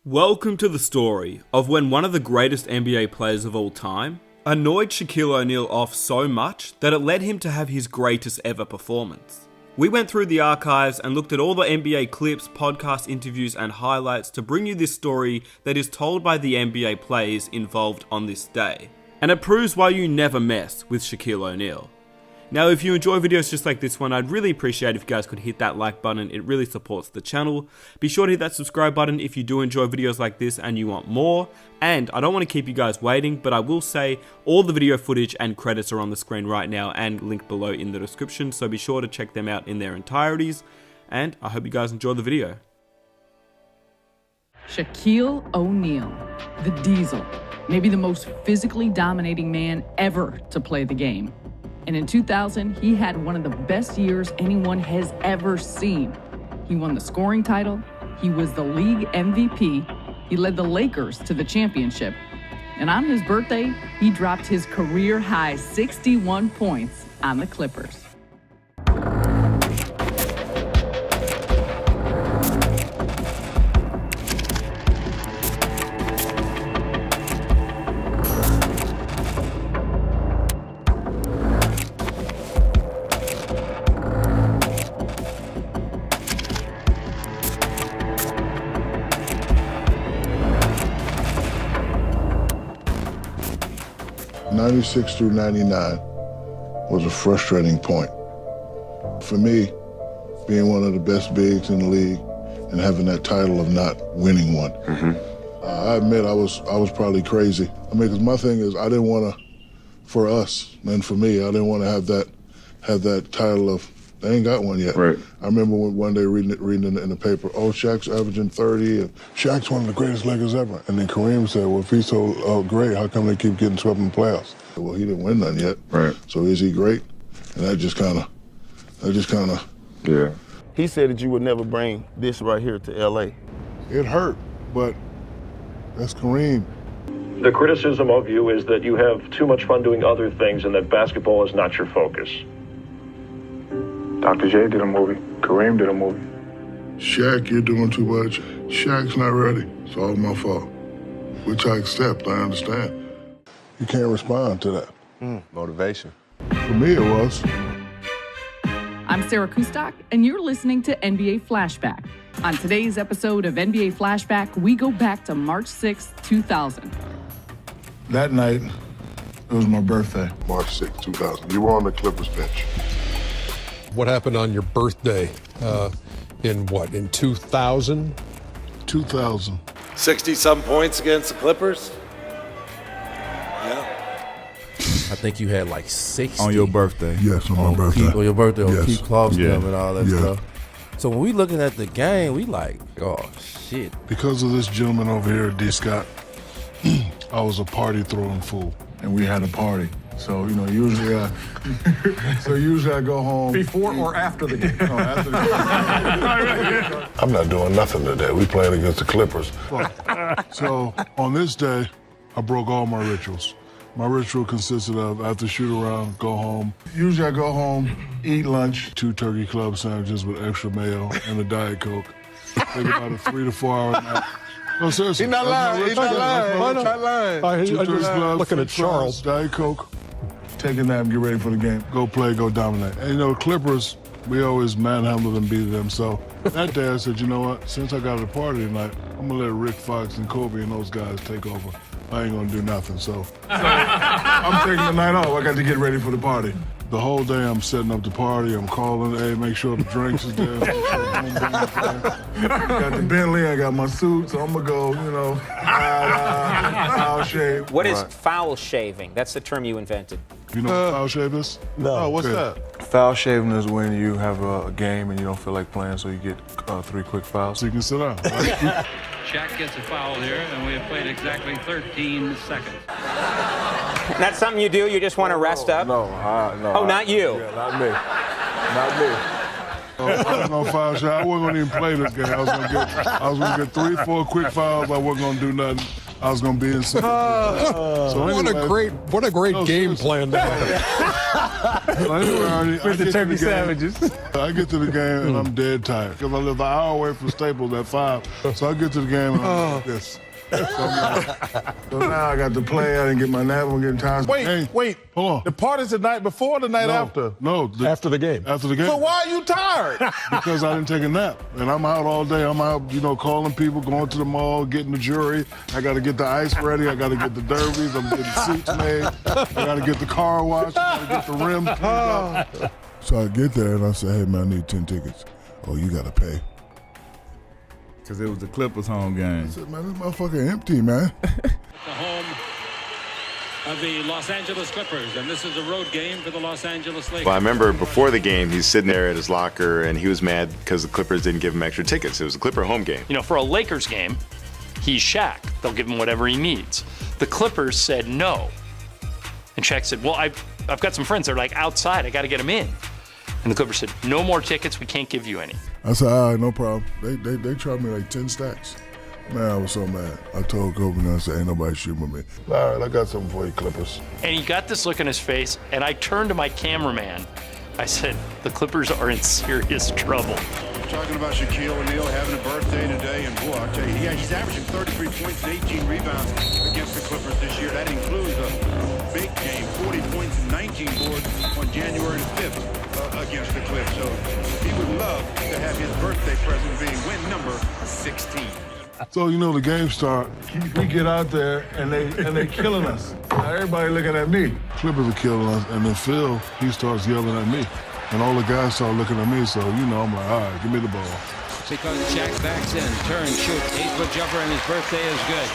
Welcome to the story of when one of the greatest NBA players of all time annoyed Shaquille O'Neal off so much that it led him to have his greatest ever performance. We went through the archives and looked at all the NBA clips, podcast interviews and highlights to bring you this story that is told by the NBA players involved on this day. And it proves why you never mess with Shaquille O'Neal. Now, if you enjoy videos just like this one, I'd really appreciate if you guys could hit that like button. It really supports the channel. Be sure to hit that subscribe button if you do enjoy videos like this and you want more. And I don't want to keep you guys waiting, but I will say all the video footage and credits are on the screen right now and linked below in the description, so be sure to check them out in their entireties. And I hope you guys enjoy the video. Shaquille O'Neal, the Diesel, maybe the most physically dominating man ever to play the game. And in 2000, he had one of the best years anyone has ever seen. He won the scoring title, he was the league MVP, he led the Lakers to the championship. And on his birthday, he dropped his career-high 61 points on the Clippers. 96 through 99 was a frustrating point. For me, being one of the best bigs in the league and having that title of not winning one. I admit I was probably crazy. I mean, because my thing is I didn't want to, for us and for me, I didn't want to have that title of, they ain't got one yet. Right. I remember one day reading in the paper, oh, Shaq's averaging 30, and Shaq's one of the greatest Lakers ever. And then Kareem said, well, if he's so great, how come they keep getting swept in the playoffs? Well, he didn't win none yet. Right. So is he great? And that just kind of. Yeah. He said that you would never bring this right here to LA. It hurt, but that's Kareem. The criticism of you is that you have too much fun doing other things and that basketball is not your focus. Dr. J did a movie. Kareem did a movie. Shaq, you're doing too much. Shaq's not ready. It's all my fault. Which I accept, I understand. You can't respond to that. Motivation. For me, it was. I'm Sarah Kustok, and you're listening to NBA Flashback. On today's episode of NBA Flashback, we go back to March 6, 2000. That night, it was my birthday. March 6, 2000. You were on the Clippers bench. What happened on your birthday in 2000? 2000. 60-some points against the Clippers? Yeah. I think you had like 60. On your birthday? Yes, on my birthday. On your birthday, on Yes. Keith Klosterman Yeah. and all that Yeah. stuff. So when we looking at the game, we like, oh, shit. Because of this gentleman over here, D. Scott, I was a party throwing fool. And we had a party. So, usually I go home. Before or after the game? No, after the game. I'm not doing nothing today. We playing against the Clippers. So, on this day, I broke all my rituals. My ritual consisted of, after shoot around, go home. Usually I go home, eat lunch, 2 turkey club sandwiches with extra mayo and a Diet Coke. Take about a 3 to 4 hour nap. No, seriously. He's not lying. He's not lying. He's not lying. 2 turkey club, looking at French Charles. fries, Diet Coke. Take a nap, get ready for the game. Go play, go dominate. And Clippers, we always manhandled and beat them. So that day I said, you know what? Since I got a party tonight, I'm gonna let Rick Fox and Kobe and those guys take over. I ain't gonna do nothing. So I'm taking the night off. I got to get ready for the party. The whole day I'm setting up the party. I'm calling, hey, make sure the drinks is there. Got the Bentley, I got my suit, so I'm gonna go, foul shave. What is foul shaving? That's the term you invented. You know what foul shave is? No. What's that? Foul shaving is when you have a game and you don't feel like playing, so you get 3 quick fouls. So you can sit down. Shaq gets a foul here, and we have played exactly 13 seconds. That's something you do? You just want to rest up? No. Oh, not you? Yeah, not me. Not me. I was gonna foul shot. I wasn't gonna even play this game. I was gonna get 3, 4 quick fouls. I wasn't gonna do nothing. I was going to be in some. What a great game plan to have. So anyway, Ernie, With the turkey sandwiches. I get to the game and I'm dead tired because I live an hour away from Staples at 5. So I get to the game and I'm like this. So now I got to play. I didn't get my nap. I'm getting tired. Wait. Hold on. The party's the night before or the night after? No. After the game. After the game. So why are you tired? Because I didn't take a nap. And I'm out all day. I'm out, calling people, going to the mall, getting the jewelry. I got to get the ice ready. I got to get the derbies. I'm getting suits made. I got to get the car washed. I got to get the rim cleaned up. So I get there and I say, hey, man, I need 10 tickets. Oh, you got to pay. Because it was the Clippers home game. I said, man, this motherfucker empty, man. The home of the Los Angeles Clippers, and this is a road game for the Los Angeles Lakers. Well, I remember before the game, he's sitting there at his locker, and he was mad because the Clippers didn't give him extra tickets. It was a Clipper home game. For a Lakers game, he's Shaq. They'll give him whatever he needs. The Clippers said no. And Shaq said, well, I've got some friends that are outside. I got to get them in. And the Clippers said, no more tickets. We can't give you any. I said, all right, no problem. They charged me 10 stacks. Man, I was so mad. I told Kobe, and I said, ain't nobody shooting with me. All right, I got something for you, Clippers. And he got this look on his face, and I turned to my cameraman. I said, the Clippers are in serious trouble. We're talking about Shaquille O'Neal having a birthday today, and boy, I'll tell you, he's averaging 33 points and 18 rebounds against the Clippers this year. That includes a big game, 40 points and 19 boards on January 5th. Against the Clips, so he would love to have his birthday present being win number 16. So the game start. We get out there and they killing us. Now everybody looking at me. Clippers are killing us, and then Phil he starts yelling at me, and all the guys start looking at me. So I'm like, all right, give me the ball. Because Shaq backs in, turns, shoots, 8-foot jumper, and his birthday is good.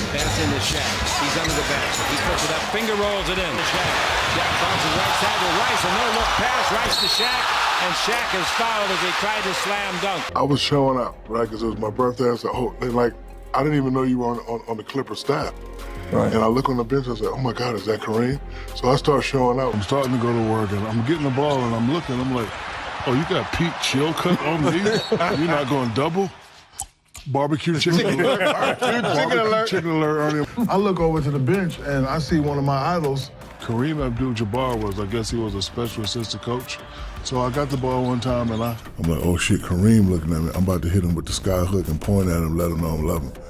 Pass into Shaq. He's under the basket. He puts it up, finger rolls it in. Shaq bounces right side to Rice, a no-look pass, Rice to Shaq, and Shaq is fouled as he tried to slam dunk. I was showing out, right, because it was my birthday. I said, I didn't even know you were on the Clipper staff. Right. And I look on the bench, I said, oh my God, is that Kareem? So I start showing out. I'm starting to go to work, and I'm getting the ball, and I'm looking, I'm like, oh, you got Pete Chilcutt on me? You're not going double? Barbecue chicken alert. Barbecue chicken alert, Ernie. I look over to the bench, and I see one of my idols. Kareem Abdul-Jabbar was, I guess he was a special assistant coach. So I got the ball one time, and I'm like, oh shit, Kareem looking at me. I'm about to hit him with the sky hook and point at him, let him know I'm loving him.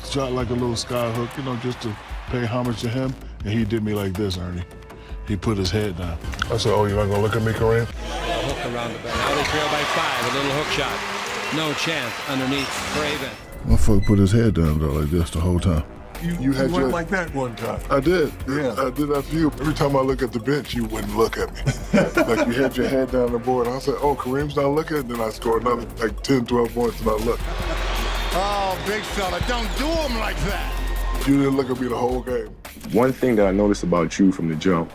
Shot like a little sky hook, just to pay homage to him, and he did me like this, Ernie. He put his head down. I said, oh, you're not gonna look at me, Kareem? Hook around the back. Now they trail by 5, a little hook shot. No chance underneath Craven. Motherfucker put his head down though like this the whole time. You had went like that one time. I did. Yeah. I did that for you. Every time I look at the bench, you wouldn't look at me. Like you had your head down the board. I said, oh, Kareem's not looking. And then I scored another 10, 12 points and I looked. Oh, big fella, don't do him like that. You didn't look at me the whole game. One thing that I noticed about you from the jump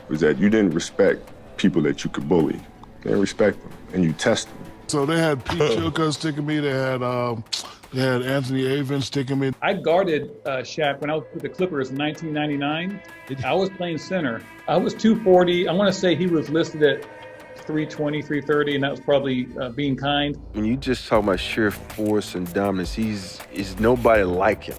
was that you didn't respect people that you could bully. You didn't respect them, and you test them. So they had Pete Chilcutt sticking me. They had Anthony Avon sticking me. I guarded Shaq when I was with the Clippers in 1999. I was playing center. I was 240. I want to say he was listed at 320, 330, and that was probably being kind. When you just talk about sheer force and dominance, is nobody like him.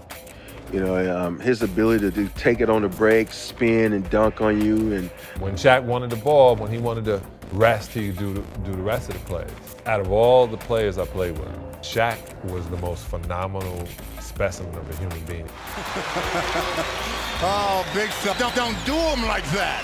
His ability to take it on the break, spin and dunk on you. And when Shaq wanted the ball, when he wanted to rest, he'd do the rest of the plays. Out of all the players I played with, Shaq was the most phenomenal specimen of a human being. Oh, big fella, don't do him like that.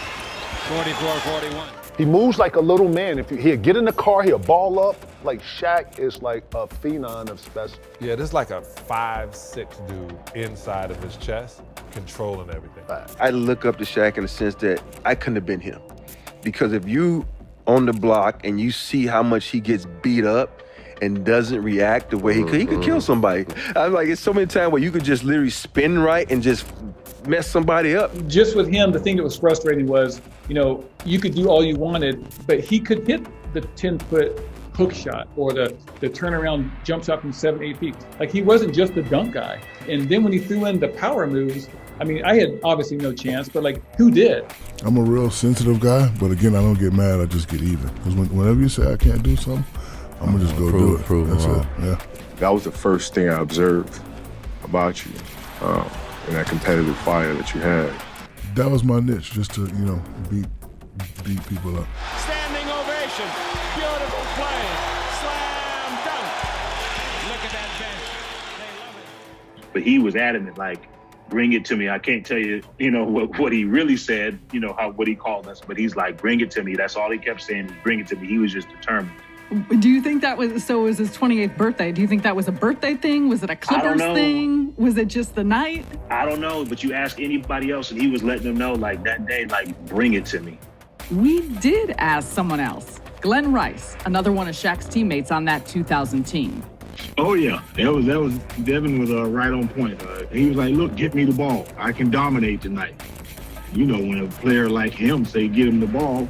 44-41. He moves like a little man. If he'll get in the car, he'll ball up. Like Shaq is like a phenom of special. Yeah, this is like a 5'6" dude inside of his chest, controlling everything. I look up to Shaq in the sense that I couldn't have been him. Because if you on the block and you see how much he gets beat up and doesn't react the way he could kill somebody. I'm like, it's so many times where you could just literally spin right and just mess somebody up. Just with him, the thing that was frustrating was, you could do all you wanted, but he could hit the 10-foot hook shot or the turnaround jump shot from 7-8 feet. Like, he wasn't just a dunk guy. And then when he threw in the power moves, I had obviously no chance, but who did? I'm a real sensitive guy, but again, I don't get mad, I just get even. Because whenever you say I can't do something, I'm gonna just go do it. That's it, yeah. That was the first thing I observed about you and that competitive fire that you had. That was my niche, just to, beat people up. Standing ovation. Beautiful play. Slam dunk. Look at that bench. They love it. But he was adamant, like, bring it to me. I can't tell you, what he really said, what he called us, but he's like, bring it to me. That's all he kept saying is bring it to me. He was just determined. Do you think that was, so it was his 28th birthday. Do you think that was a birthday thing? Was it a Clippers thing? Was it just the night? I don't know, but you ask anybody else and he was letting them know, like, that day, like, bring it to me. We did ask someone else. Glenn Rice, another one of Shaq's teammates on that 2000 team. Oh yeah, that was Devin was right on point. He was like, "Look, get me the ball. I can dominate tonight." When a player like him say, "Get him the ball,"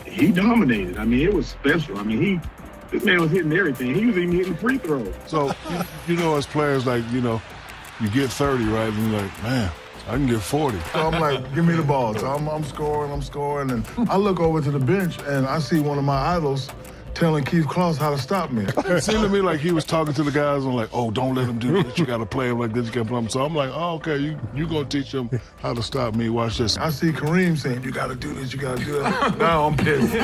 he dominated. I mean, it was special. I mean, this man was hitting everything. He was even hitting free throws. So as players, like you get 30, right? And you're like, man, I can get 40. So I'm like, give me the ball. So I'm scoring, and I look over to the bench and I see one of my idols telling Keith Klaus how to stop me. It seemed to me like he was talking to the guys and like, oh, don't let him do this. You got to play him like this. You got to play him. So I'm like, oh, okay, you going to teach him how to stop me. Watch this. I see Kareem saying, you got to do this, you got to do that. Now I'm pissed.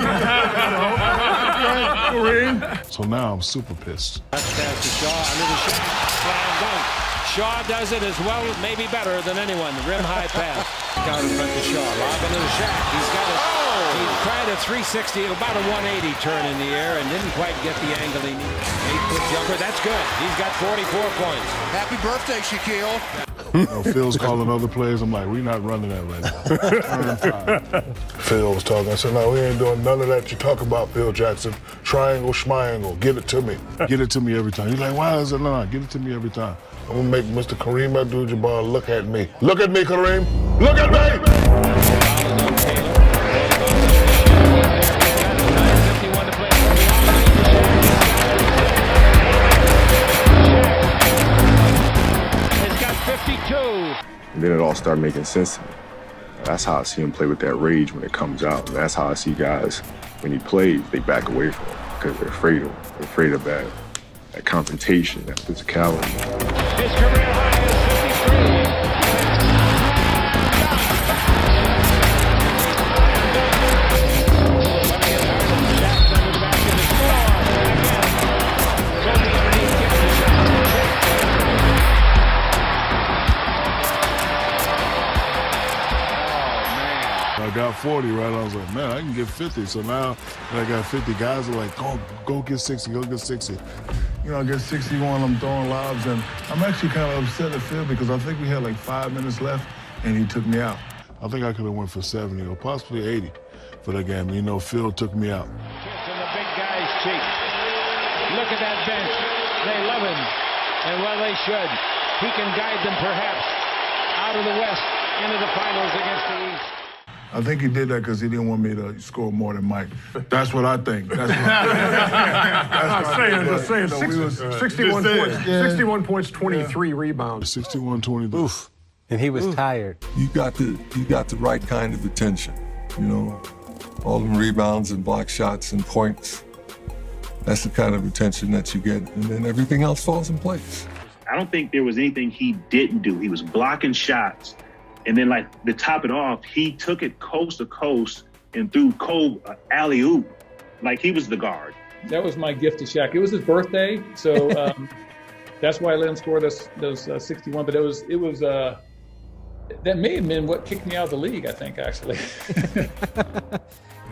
Kareem. So now I'm super pissed. That's pass to Shaw under the Shaq. Slam dunk. Shaw does it as well, maybe better than anyone. The rim high pass. Down in front to Shaw. Lob into the Shaq. He's got it. He tried a 360, about a 180 turn in the air and didn't quite get the angle he needed. 8-foot jumper, that's good. He's got 44 points. Happy birthday, Shaquille. Phil's calling other players. I'm like, we're not running that right now. Phil was talking. I said, no, we ain't doing none of that you talk about, Phil Jackson. Triangle, schmiangle, give it to me. Get it to me every time. He's like, why is it not? Give it to me every time. I'm gonna make Mr. Kareem Abdul-Jabbar look at me. Look at me, Kareem. Look at me! And then it all started making sense to me. That's how I see him play with that rage when it comes out. That's how I see guys, when he plays, they back away from him because they're afraid of him. They're afraid of that confrontation, that physicality. His career high is 53. I got 40, right? I was like, man, I can get 50. So now that I got 50, guys are like, go get 60, go get 60. I get 61, I'm throwing lobs, and I'm actually kind of upset at Phil because I think we had like 5 minutes left, and he took me out. I think I could have went for 70 or possibly 80 for that game. Phil took me out. Kiss in the big guy's cheek. Look at that bench. They love him, and well, they should. He can guide them perhaps out of the West into the finals against the East. I think he did that because he didn't want me to score more than Mike. That's what I think. That's what saying. 61 points. 61 points, 23 rebounds. 61, 20. Oof. And he was tired. You got the right kind of attention. All them rebounds and block shots and points. That's the kind of attention that you get, and then everything else falls in place. I don't think there was anything he didn't do. He was blocking shots. And then, like, to top it off, he took it coast to coast and threw Cole alley-oop. Like, he was the guard. That was my gift to Shaq. It was his birthday, so that's why I let him score those 61. But it was that may have been what kicked me out of the league, I think, actually.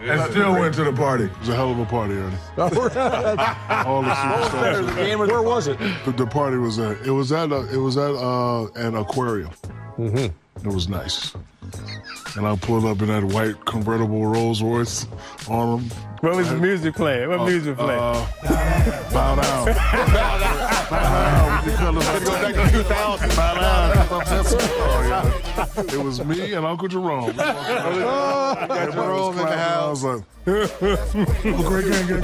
And still went to the party. It was a hell of a party, Ernie. All the superstars. Where was it? The party was at an aquarium. Mm-hmm. It was nice. And I pulled up in that white convertible Rolls Royce on them. What was the music playing? What music playing? Bow down. Bow down with the colors. Go back to 2000. Bow down. Oh, yeah. It was me and Uncle Jerome. You got Jerome in the house. I was like, oh, great game.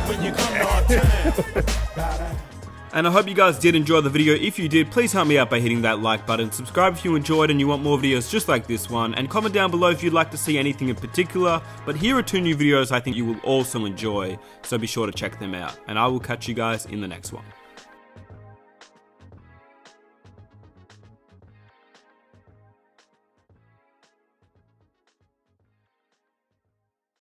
When you come to our time. And I hope you guys did enjoy the video. If you did, please help me out by hitting that like button. Subscribe if you enjoyed and you want more videos just like this one. And comment down below if you'd like to see anything in particular. But here are 2 new videos I think you will also enjoy. So be sure to check them out. And I will catch you guys in the next one.